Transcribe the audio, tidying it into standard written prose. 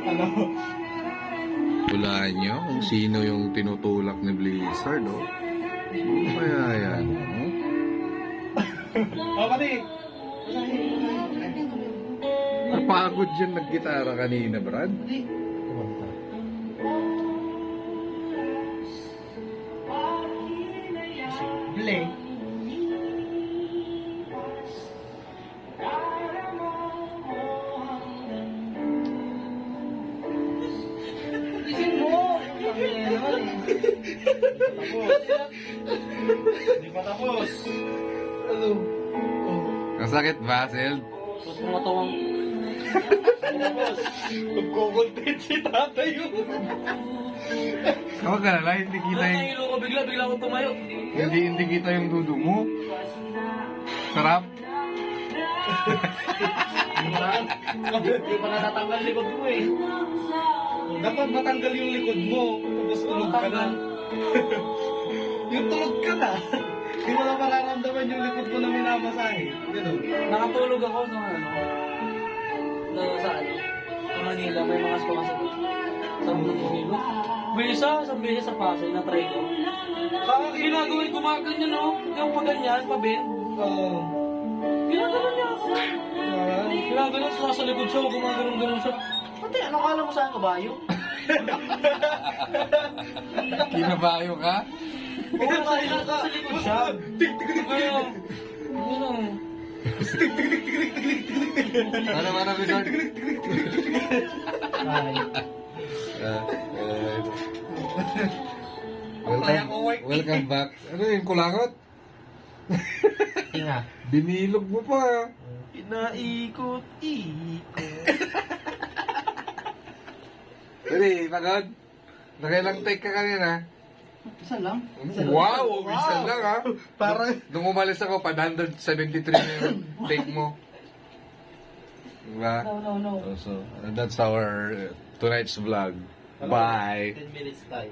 Ano? Hulaan nyo kung sino yung tinutulak ni Blizzard, oh. Ano kaya yan, oh? Oh, pati. Napagod dyan naggitara kanina, Brad. Play. Isin mo! Hindi pa tapos. Ano? Masakit ba, Sel? Tapos mga tawang... Tapos, magkukontent si tatay yun. Huwag ka na lang, hindi kita yung... Nahilo ko bigla ako tumayo. Hindi kita yung dudo mo. Sarap. Hindi pa natatanggal likod ko eh. Dapat matanggal yung likod mo. Tapos tulog ka na. Yung tulog ka na. Hindi mo na mararamdaman yung likod mo na minamasahe. Ganun. Nakatulog ako sa ano. Sa ano. Sa Manila, may mga sumasagot. Sa Manila. Sa beses sa Pasay, na-try ko. Ginagawin, gumaganyan no? Yung pa ganyan, pa bend. Oo. Ginaganon niya ako. Ginaganon, sa likod siya, gumaganon siya. Pati, ano kala mo sa akin, kabayo? Kinabayo ka? Oo, sa likod siya. Ayun. Ayun. Ano, Blizzard? Ay. Welcome back. Ano yung kulangot? Ina. Binilog mo pa. Inaikot. Pwede, pagod. Nakailang take ka kanina? Isa lang. Wow, isa lang ha. Parang... Nung umalis ako, pa 173 na yung take mo. Diba? No. So, that's our tonight's vlog. Bye. 10 minutes tayo.